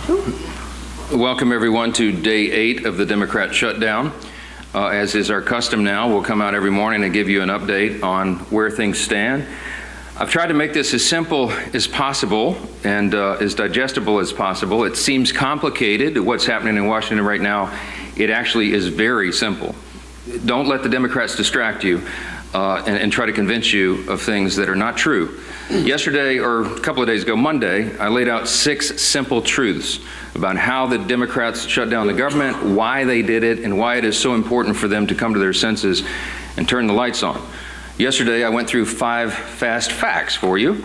Welcome everyone to day 8 of the Democrat shutdown. As is our custom now, we'll come out every morning and give you an update on where things stand. I've tried to make this as simple as possible and as digestible as possible. It seems complicated, what's happening in Washington right now. It actually is very simple. Don't let the Democrats distract you and try to convince you of things that are not true. Yesterday, or a couple of days ago, Monday, I laid out 6 simple truths about how the Democrats shut down the government, why they did it, and why it is so important for them to come to their senses and turn the lights on. Yesterday, I went through 5 fast facts for you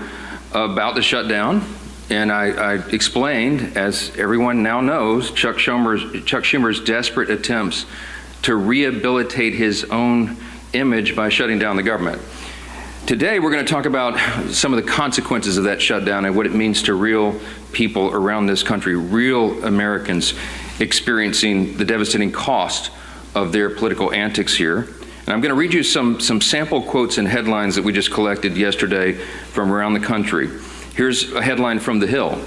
about the shutdown, and I explained, as everyone now knows, Chuck Schumer's desperate attempts to rehabilitate his own image by shutting down the government. Today, we're going to talk about some of the consequences of that shutdown and what it means to real people around this country, real Americans experiencing the devastating cost of their political antics here. And I'm going to read you some sample quotes and headlines that we just collected yesterday from around the country. Here's a headline from The Hill.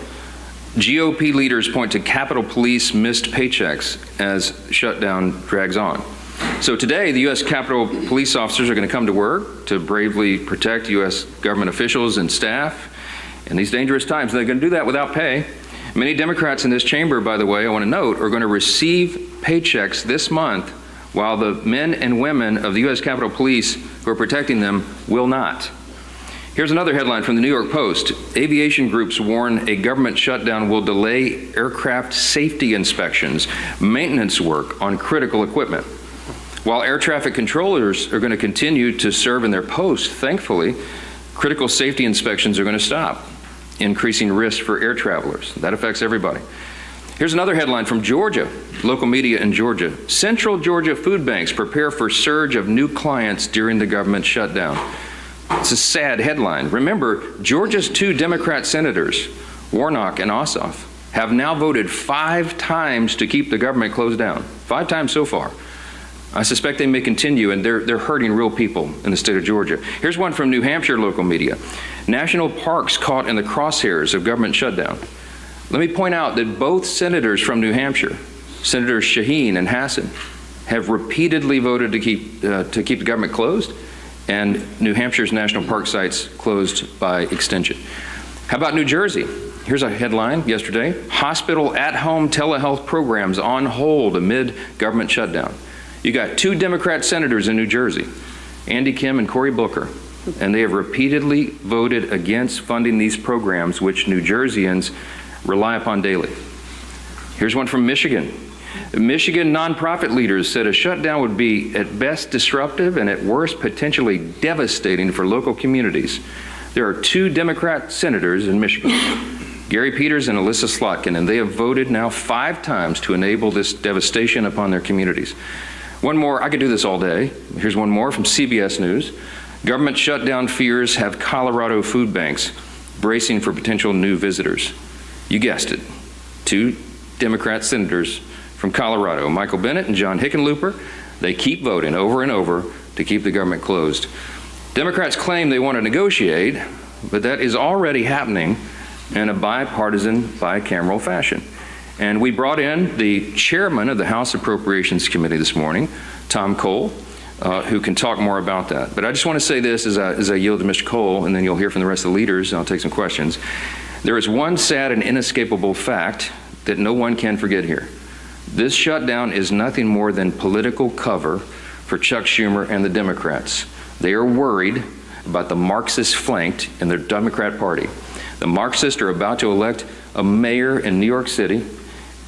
GOP leaders point to Capitol Police missed paychecks as shutdown drags on. So today, the U.S. Capitol Police officers are going to come to work to bravely protect U.S. government officials and staff in these dangerous times. They're going to do that without pay. Many Democrats in this chamber, by the way, I want to note, are going to receive paychecks this month, while the men and women of the U.S. Capitol Police who are protecting them will not. Here's another headline from the New York Post. Aviation groups warn a government shutdown will delay aircraft safety inspections, maintenance work on critical equipment. While air traffic controllers are going to continue to serve in their posts, thankfully, critical safety inspections are going to stop, increasing risk for air travelers. That affects everybody. Here's another headline from Georgia, local media in Georgia. Central Georgia food banks prepare for surge of new clients during the government shutdown. It's a sad headline. Remember, Georgia's 2 Democrat senators, Warnock and Ossoff, have now voted 5 times to keep the government closed down. 5 times so far. I suspect they may continue, and they're hurting real people in the state of Georgia. Here's one from New Hampshire local media. National parks caught in the crosshairs of government shutdown. Let me point out that both senators from New Hampshire, Senators Shaheen and Hassan, have repeatedly voted to keep the government closed, and New Hampshire's national park sites closed by extension. How about New Jersey? Here's a headline yesterday. Hospital at-home telehealth programs on hold amid government shutdown. You got 2 Democrat senators in New Jersey, Andy Kim and Cory Booker, and they have repeatedly voted against funding these programs, which New Jerseyans rely upon daily. Here's one from Michigan. Michigan nonprofit leaders said a shutdown would be at best disruptive and at worst potentially devastating for local communities. There are 2 Democrat senators in Michigan, Gary Peters and Alyssa Slotkin, and they have voted now 5 times to enable this devastation upon their communities. One more, I could do this all day. Here's one more from CBS News. Government shutdown fears have Colorado food banks bracing for potential new visitors. You guessed it, 2 Democrat senators from Colorado, Michael Bennet and John Hickenlooper. They keep voting over and over to keep the government closed. Democrats claim they want to negotiate, but that is already happening in a bipartisan, bicameral fashion. And we brought in the chairman of the House Appropriations Committee this morning, Tom Cole, who can talk more about that. But I just want to say this as I yield to Mr. Cole, and then you'll hear from the rest of the leaders, and I'll take some questions. There is one sad and inescapable fact that no one can forget here. This shutdown is nothing more than political cover for Chuck Schumer and the Democrats. They are worried about the Marxist flanked in their Democrat Party. The Marxists are about to elect a mayor in New York City.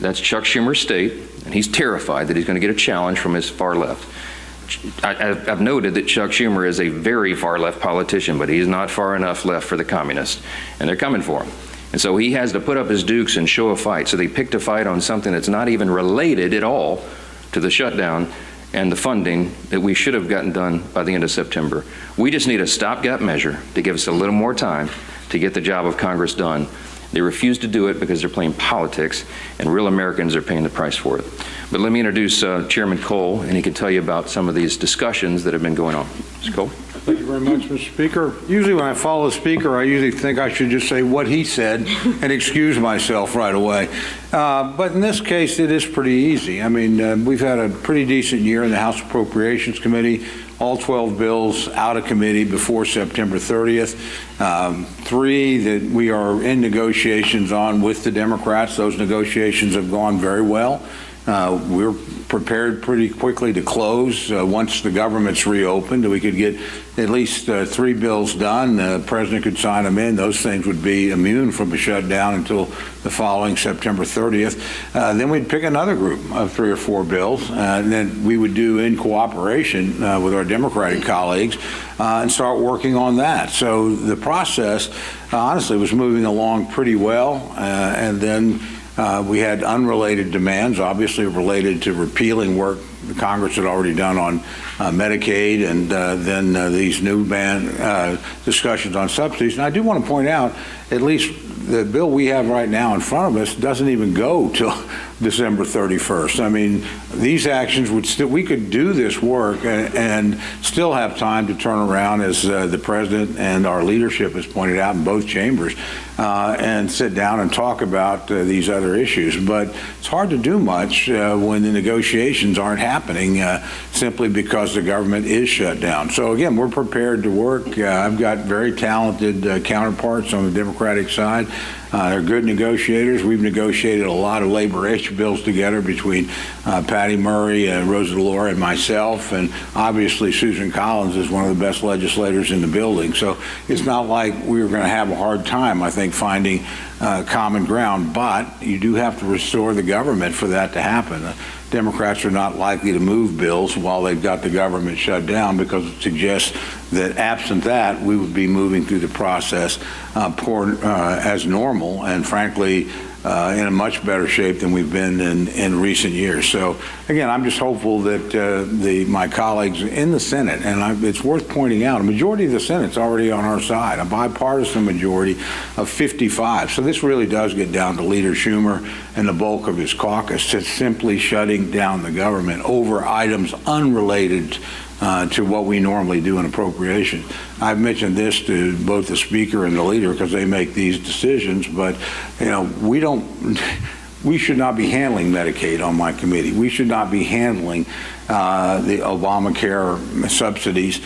That's Chuck Schumer's state, and he's terrified that he's going to get a challenge from his far left. I've noted that Chuck Schumer is a very far left politician, but he's not far enough left for the communists, and they're coming for him. And so he has to put up his dukes and show a fight. So they picked a fight on something that's not even related at all to the shutdown and the funding that we should have gotten done by the end of September. We just need a stopgap measure to give us a little more time to get the job of Congress done. They refuse to do it because they're playing politics, and real Americans are paying the price for it. But let me introduce Chairman Cole, and he can tell you about some of these discussions that have been going on. Mr. Cole. Thank you very much, Mr. Speaker. Usually when I follow the Speaker, I usually think I should just say what he said and excuse myself right away. But in this case, it is pretty easy. I mean, we've had a pretty decent year in the House Appropriations Committee. All 12 bills out of committee before September 30th. 3 that we are in negotiations on with the Democrats. Those negotiations have gone very well. We're prepared pretty quickly to close once the government's reopened. We could get at least 3 bills done. The president could sign them in. Those things would be immune from a shutdown until the following September 30th. Then we'd pick another group of 3 or 4 bills, and then we would do in cooperation with our Democratic colleagues and start working on that. So the process, honestly, was moving along pretty well, and then we had unrelated demands, obviously related to repealing work the Congress had already done on Medicaid, and then these new discussions on subsidies. And I do want to point out, at least the bill we have right now in front of us doesn't even go till December 31st. I mean, these actions would still, we could do this work and still have time to turn around, as the president and our leadership has pointed out in both chambers, and sit down and talk about these other issues. But it's hard to do much when the negotiations aren't happening simply because the government is shut down. So again, we're prepared to work. I've got very talented counterparts on the Democratic side. They're good negotiators. We've negotiated a lot of labor issue bills together between Patty Murray, Rosa DeLauro, and myself. And obviously, Susan Collins is one of the best legislators in the building. So it's not like we were going to have a hard time, I think, finding common ground. But you do have to restore the government for that to happen. Democrats are not likely to move bills while they've got the government shut down, because it suggests that absent that, we would be moving through the process as normal, and frankly, in a much better shape than we've been in recent years. So again, I'm just hopeful that my colleagues in the Senate, and it's worth pointing out, a majority of the Senate's already on our side, a bipartisan majority of 55. So this really does get down to Leader Schumer and the bulk of his caucus to simply shutting down the government over items unrelated to what we normally do in appropriation. I've mentioned this to both the Speaker and the Leader because they make these decisions, but you know, we should not be handling Medicaid on my committee. We should not be handling the Obamacare subsidies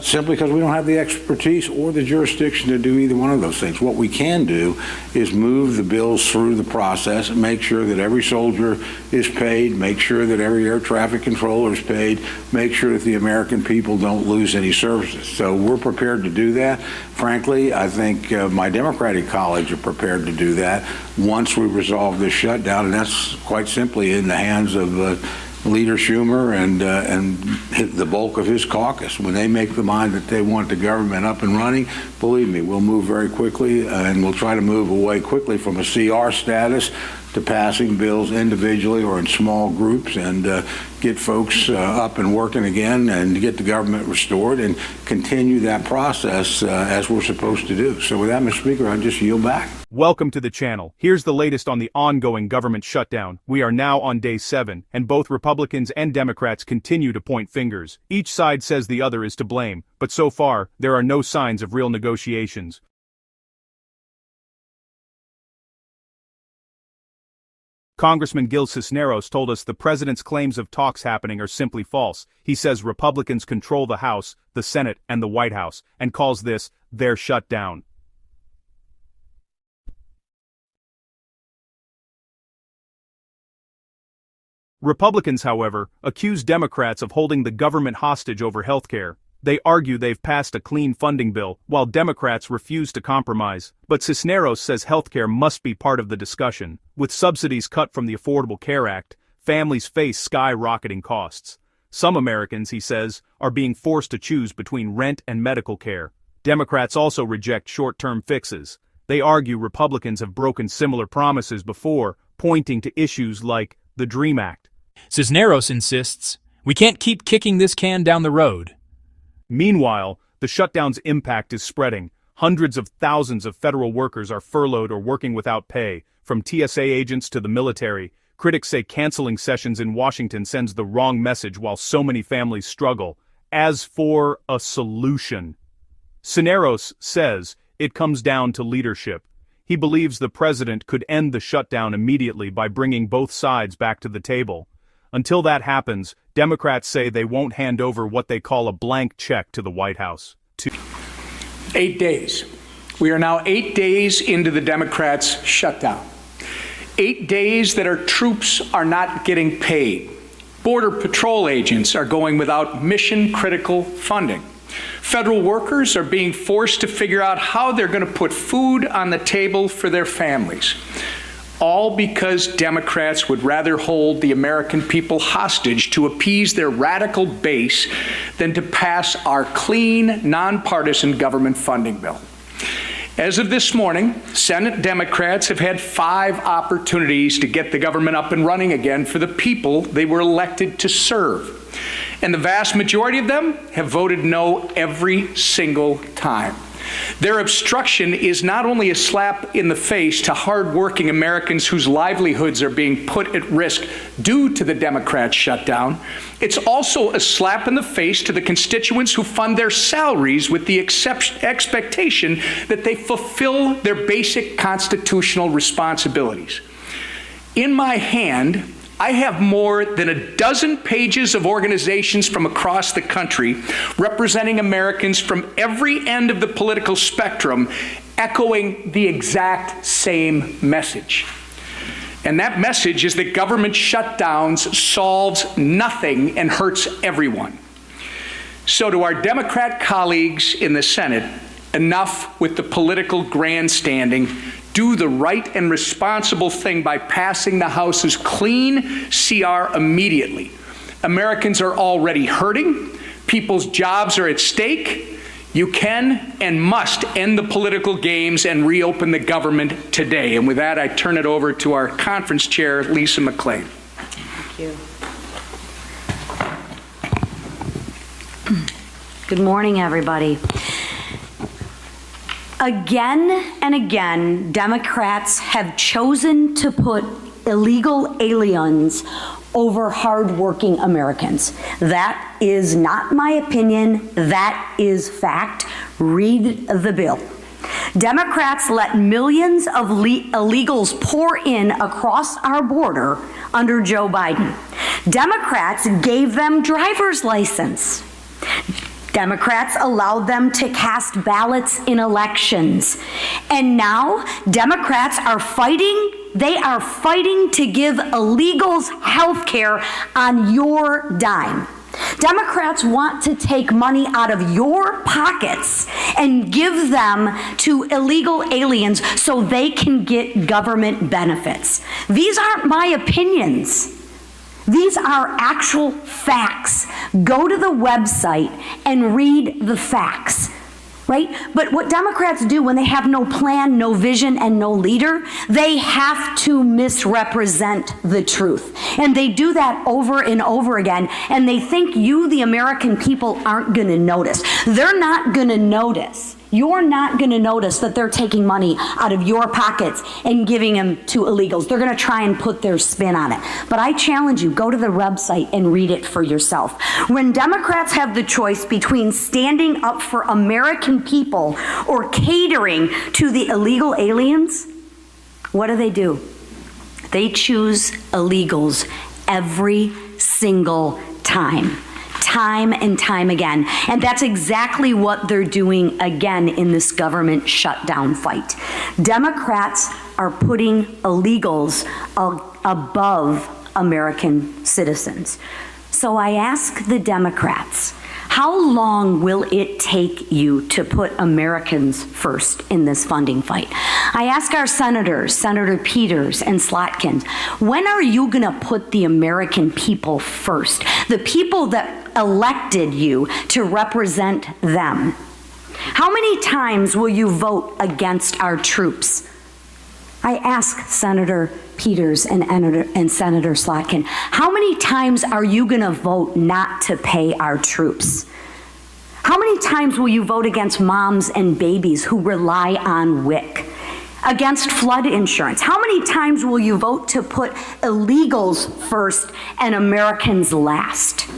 simply because we don't have the expertise or the jurisdiction to do either one of those things. What we can do is move the bills through the process and make sure that every soldier is paid, make sure that every air traffic controller is paid, make sure that the American people don't lose any services. So we're prepared to do that. Frankly, I think my Democratic colleagues are prepared to do that once we resolve this shutdown, and that's quite simply in the hands of Leader Schumer and the bulk of his caucus. When they make the mind that they want the government up and running, believe me, we'll move very quickly, and we'll try to move away quickly from a CR status to passing bills individually or in small groups, and get folks up and working again, and get the government restored and continue that process as we're supposed to do. So with that, Mr. Speaker, I just yield back. Welcome to the channel. Here's the latest on the ongoing government shutdown. We are now on day 7, and both Republicans and Democrats continue to point fingers. Each side says the other is to blame, but so far, there are no signs of real negotiations. Congressman Gil Cisneros told us the president's claims of talks happening are simply false. He says Republicans control the House, the Senate, and the White House, and calls this their shutdown. Republicans, however, accuse Democrats of holding the government hostage over health care. They argue they've passed a clean funding bill, while Democrats refuse to compromise. But Cisneros says health care must be part of the discussion. With subsidies cut from the Affordable Care Act, families face skyrocketing costs. Some Americans, he says, are being forced to choose between rent and medical care. Democrats also reject short-term fixes. They argue Republicans have broken similar promises before, pointing to issues like the DREAM Act. Cisneros insists, we can't keep kicking this can down the road. Meanwhile, the shutdown's impact is spreading. Hundreds of thousands of federal workers are furloughed or working without pay, from TSA agents to the military. Critics say canceling sessions in Washington sends the wrong message while so many families struggle. as for a solution. Cisneros says it comes down to leadership. He believes the president could end the shutdown immediately by bringing both sides back to the table. Until that happens, Democrats say they won't hand over what they call a blank check to the White House. 8 days. We are now 8 days into the Democrats' shutdown. 8 days that our troops are not getting paid. Border Patrol agents are going without mission-critical funding. Federal workers are being forced to figure out how they're going to put food on the table for their families. All because Democrats would rather hold the American people hostage to appease their radical base than to pass our clean, nonpartisan government funding bill. As of this morning, Senate Democrats have had 5 opportunities to get the government up and running again for the people they were elected to serve. And the vast majority of them have voted no every single time. Their obstruction is not only a slap in the face to hardworking Americans whose livelihoods are being put at risk due to the Democrat shutdown, it's also a slap in the face to the constituents who fund their salaries with the expectation that they fulfill their basic constitutional responsibilities. In my hand, I have more than a dozen pages of organizations from across the country representing Americans from every end of the political spectrum echoing the exact same message. And that message is that government shutdowns solves nothing and hurts everyone. So to our Democrat colleagues in the Senate, enough with the political grandstanding. Do the right and responsible thing by passing the House's clean CR immediately. Americans are already hurting. People's jobs are at stake. You can and must end the political games and reopen the government today. And with that, I turn it over to our conference chair, Lisa McClain. Thank you. Good morning, everybody. Again and again, Democrats have chosen to put illegal aliens over hardworking Americans. That is not my opinion. That is fact. Read the bill. Democrats let millions of illegals pour in across our border under Joe Biden. Democrats gave them driver's license. Democrats allowed them to cast ballots in elections. And now Democrats are fighting, they are fighting to give illegals health care on your dime. Democrats want to take money out of your pockets and give them to illegal aliens so they can get government benefits. These aren't my opinions. These are actual facts. Go to the website and read the facts, right? But what Democrats do when they have no plan, no vision, and no leader, they have to misrepresent the truth. And they do that over and over again, and they think you, the American people, aren't going to notice. They're not going to notice. You're not going to notice that they're taking money out of your pockets and giving them to illegals. They're going to try and put their spin on it. But I challenge you, go to the website and read it for yourself. When Democrats have the choice between standing up for American people or catering to the illegal aliens, what do? They choose illegals every single time. Time and time again. And that's exactly what they're doing again in this government shutdown fight. Democrats are putting illegals above American citizens. So I ask the Democrats, how long will it take you to put Americans first in this funding fight? I ask our senators, Senator Peters and Slotkin, when are you going to put the American people first? The people that elected you to represent them. How many times will you vote against our troops? I ask Senator Peters and Senator Slotkin, how many times are you going to vote not to pay our troops? How many times will you vote against moms and babies who rely on WIC? Against flood insurance? How many times will you vote to put illegals first and Americans last?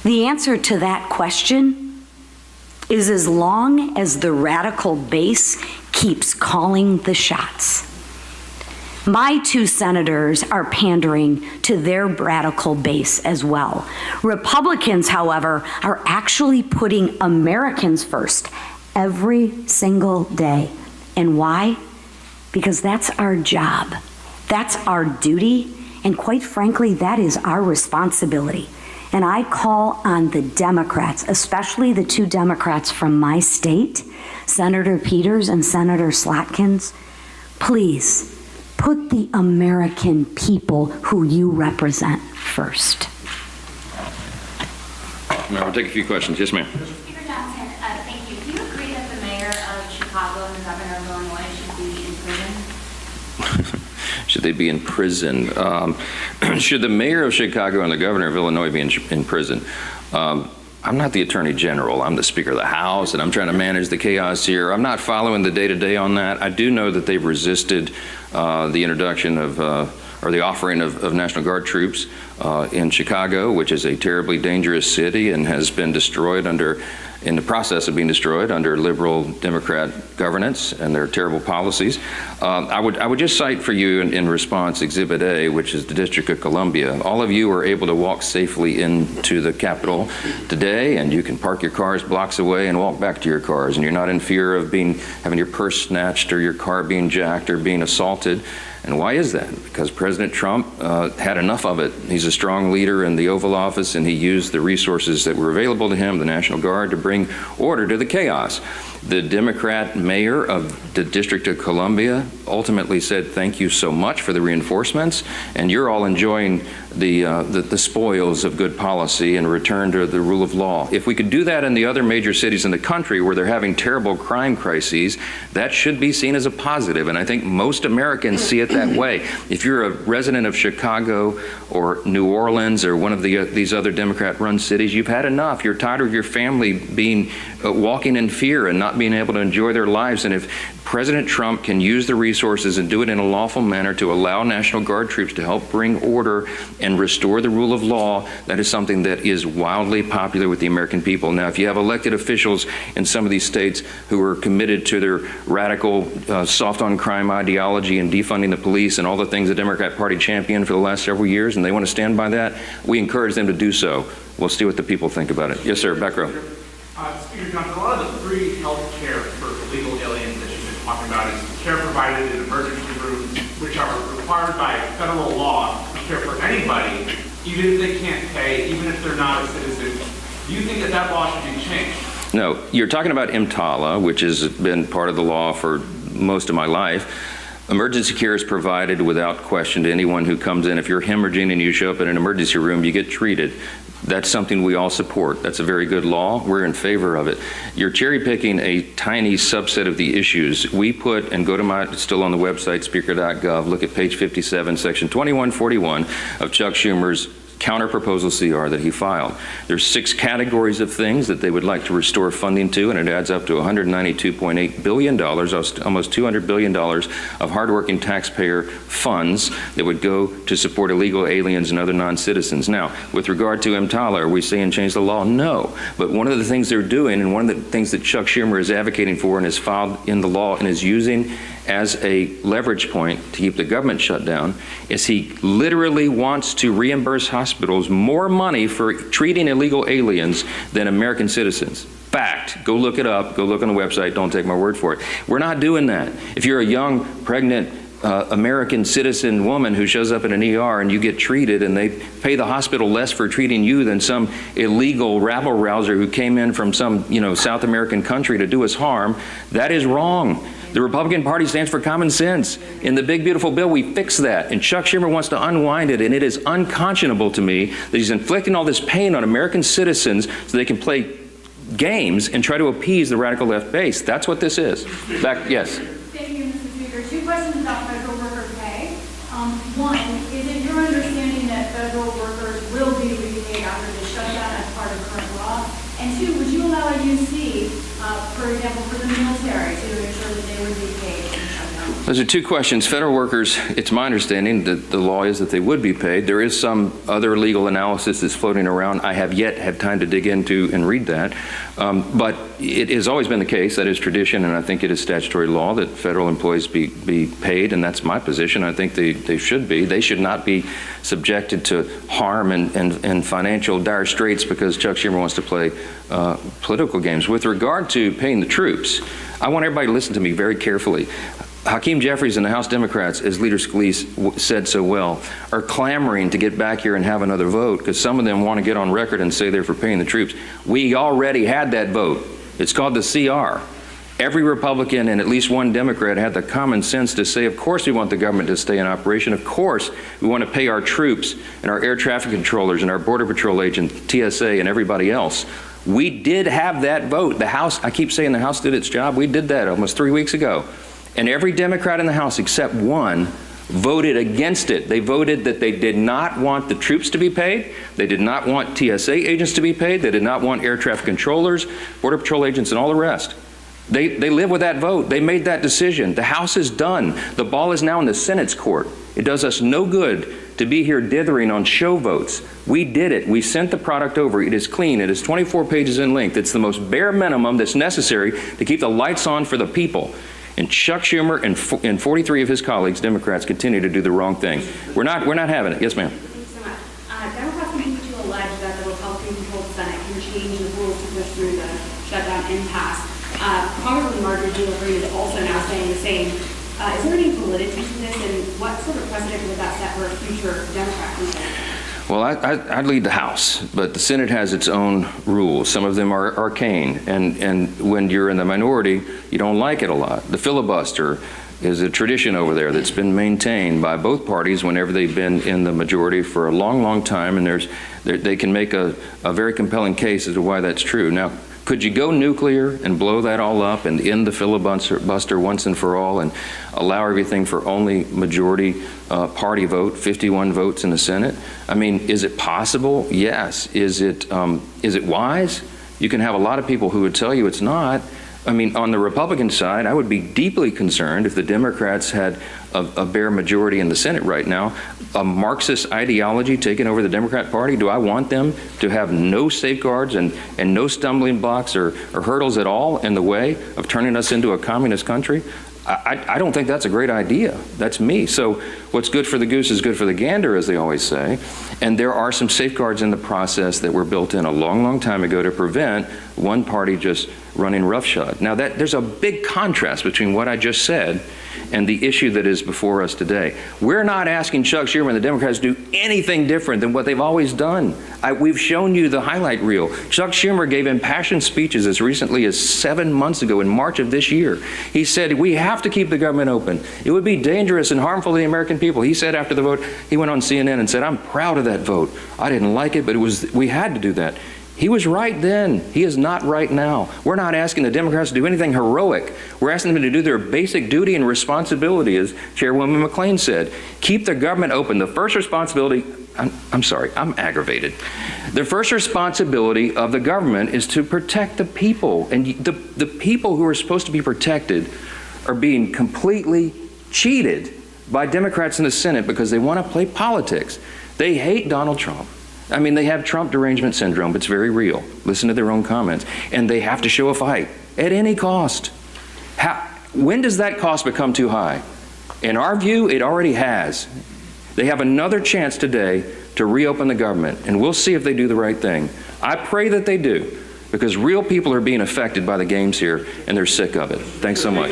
The answer to that question is as long as the radical base keeps calling the shots. My two senators are pandering to their radical base as well. Republicans, however, are actually putting Americans first every single day. And why? Because that's our job. That's our duty. And quite frankly, that is our responsibility. And I call on the Democrats, especially the two Democrats from my state, Senator Peters and Senator Slotkins, please put the American people who you represent first. We'll take a few questions. Yes, ma'am. Speaker Johnson, thank you. Do you agree that the mayor of Chicago and the governor of Illinois should be in prison? Should they be in prison? Should the mayor of Chicago and the governor of Illinois be in prison? I'm not the Attorney General. I'm the Speaker of the House, and I'm trying to manage the chaos here. I'm not following the day-to-day on that. I do know that they've resisted the introduction of, or the offering of National Guard troops in Chicago, which is a terribly dangerous city and has been destroyed in the process of being destroyed under liberal Democrat governance and their terrible policies. I would just cite for you in response Exhibit A, which is the District of Columbia. All of you are able to walk safely into the Capitol today, and you can park your cars blocks away and walk back to your cars, and you're not in fear of having your purse snatched or your car being jacked or being assaulted. And why is that? Because President Trump had enough of it. He's a strong leader in the Oval Office, and he used the resources that were available to him, the National Guard, to bring order to the chaos. The Democrat mayor of the District of Columbia ultimately said, thank you so much for the reinforcements, and you're all enjoying the spoils of good policy and return to the rule of law. If we could do that in the other major cities in the country where they're having terrible crime crises, that should be seen as a positive, and I think most Americans see it that way. If you're a resident of Chicago or New Orleans or one of these other Democrat-run cities, you've had enough. You're tired of your family being walking in fear and not being able to enjoy their lives. And if President Trump can use the resources and do it in a lawful manner to allow National Guard troops to help bring order and restore the rule of law, that is something that is wildly popular with the American people. Now, if you have elected officials in some of these states who are committed to their radical, soft-on-crime ideology and defunding the police and all the things the Democrat Party championed for the last several years, and they want to stand by that, we encourage them to do so. We'll see what the people think about it. Yes, sir. Back row. Speaker Johnson, a lot of the free health care for illegal aliens that you've been talking about is care provided in emergency rooms, which are required by federal law to care for anybody, even if they can't pay, even if they're not a citizen. Do you think that that law should be changed? No. You're talking about EMTALA, which has been part of the law for most of my life. Emergency care is provided without question to anyone who comes in. If you're hemorrhaging and you show up in an emergency room, you get treated. That's something we all support. That's a very good law. We're in favor of it. You're cherry picking a tiny subset of the issues. We put, and go to it's still on the website, speaker.gov, look at page 57, section 2141 of Chuck Schumer's counter-proposal CR that he filed. There's 6 categories of things that they would like to restore funding to, and it adds up to $192.8 billion, almost $200 billion of hardworking taxpayer funds that would go to support illegal aliens and other non-citizens. Now, with regard to EMTALA, are we saying change the law? No. But one of the things they're doing, and one of the things that Chuck Schumer is advocating for and has filed in the law and is using as a leverage point to keep the government shut down, is he literally wants to reimburse hospitals more money for treating illegal aliens than American citizens. Fact. Go look it up. Go look on the website. Don't take my word for it. We're not doing that. If you're a young, pregnant American citizen woman who shows up in an ER and you get treated and they pay the hospital less for treating you than some illegal rabble-rouser who came in from some, South American country to do us harm, that is wrong. The Republican Party stands for common sense. In the big, beautiful bill, we fix that. And Chuck Schumer wants to unwind it, and it is unconscionable to me that he's inflicting all this pain on American citizens so they can play games and try to appease the radical left base. That's what this is. Back, yes. Thank you, Mr. Speaker. 2 questions about federal worker pay. One, is it your understanding that federal workers will be repaid after the shutdown as part of current law? And 2, would you allow a UC, for example, for the military to ensure that they would be paid in shutdown? Those are two questions. Federal workers, it's my understanding that the law is that they would be paid. There is some other legal analysis that's floating around. I have yet had time to dig into and read that. But it has always been the case, that is tradition, and I think it is statutory law that federal employees be paid, and that's my position. I think they should be. They should not be subjected to harm and financial dire straits because Chuck Schumer wants to play political games. With regard to paying the troops, I want everybody to listen to me very carefully. Hakeem Jeffries and the House Democrats, as Leader Scalise said so well, are clamoring to get back here and have another vote because some of them want to get on record and say they're for paying the troops. We already had that vote. It's called the CR. Every Republican and at least one Democrat had the common sense to say, of course we want the government to stay in operation. Of course we want to pay our troops and our air traffic controllers and our Border Patrol agents, TSA, and everybody else. We did have that vote. The House, I keep saying the House did its job. We did that almost 3 weeks ago. And every Democrat in the House except one voted against it. They voted that they did not want the troops to be paid. They did not want TSA agents to be paid. They did not want air traffic controllers, Border Patrol agents, and all the rest. They live with that vote. They made that decision. The House is done. The ball is now in the Senate's court. It does us no good to be here dithering on show votes. We did it. We sent the product over. It is clean. It is 24 pages in length. It's the most bare minimum that's necessary to keep the lights on for the people. And Chuck Schumer and 43 of his colleagues, Democrats, continue to do the wrong thing. We're not having it. Yes, ma'am. Thank you so much. Democrats continue to allege that the Republican-controlled Senate can change the rules to push through the shutdown impasse. Congresswoman Marjorie Taylor Greene is also now saying the same. Is there any validity to this, and what sort of precedent would that set for a future Democrat president? Well, I'd lead the House, but the Senate has its own rules. Some of them are arcane, and when you're in the minority, you don't like it a lot. The filibuster is a tradition over there that's been maintained by both parties whenever they've been in the majority for a long, long time, and they can make a very compelling case as to why that's true. Now, could you go nuclear and blow that all up and end the filibuster once and for all and allow everything for only majority party vote, 51 votes in the Senate? I mean, is it possible? Yes. Is it wise? You can have a lot of people who would tell you it's not. I mean, on the Republican side, I would be deeply concerned if the Democrats had a bare majority in the Senate right now. A Marxist ideology taking over the Democrat Party, do I want them to have no safeguards and no stumbling blocks or hurdles at all in the way of turning us into a communist country? I don't think that's a great idea. That's me. So what's good for the goose is good for the gander, as they always say. And there are some safeguards in the process that were built in a long, long time ago to prevent one party just running roughshod. Now, there's a big contrast between what I just said and the issue that is before us today. We're not asking Chuck Schumer and the Democrats to do anything different than what they've always done. We've shown you the highlight reel. Chuck Schumer gave impassioned speeches as recently as 7 months ago in March of this year. He said, we have to keep the government open. It would be dangerous and harmful to the American people. He said after the vote, he went on CNN and said, I'm proud of that vote. I didn't like it, but we had to do that. He was right then. He is not right now. We're not asking the Democrats to do anything heroic. We're asking them to do their basic duty and responsibility, as Chairwoman McClain said. Keep the government open. The first responsibility, I'm sorry, I'm aggravated. The first responsibility of the government is to protect the people. And the people who are supposed to be protected are being completely cheated by Democrats in the Senate because they want to play politics. They hate Donald Trump. I mean, they have Trump derangement syndrome. It's very real. Listen to their own comments. And they have to show a fight at any cost. When does that cost become too high? In our view, it already has. They have another chance today to reopen the government, and we'll see if they do the right thing. I pray that they do, because real people are being affected by the games here, and they're sick of it. Thanks so much.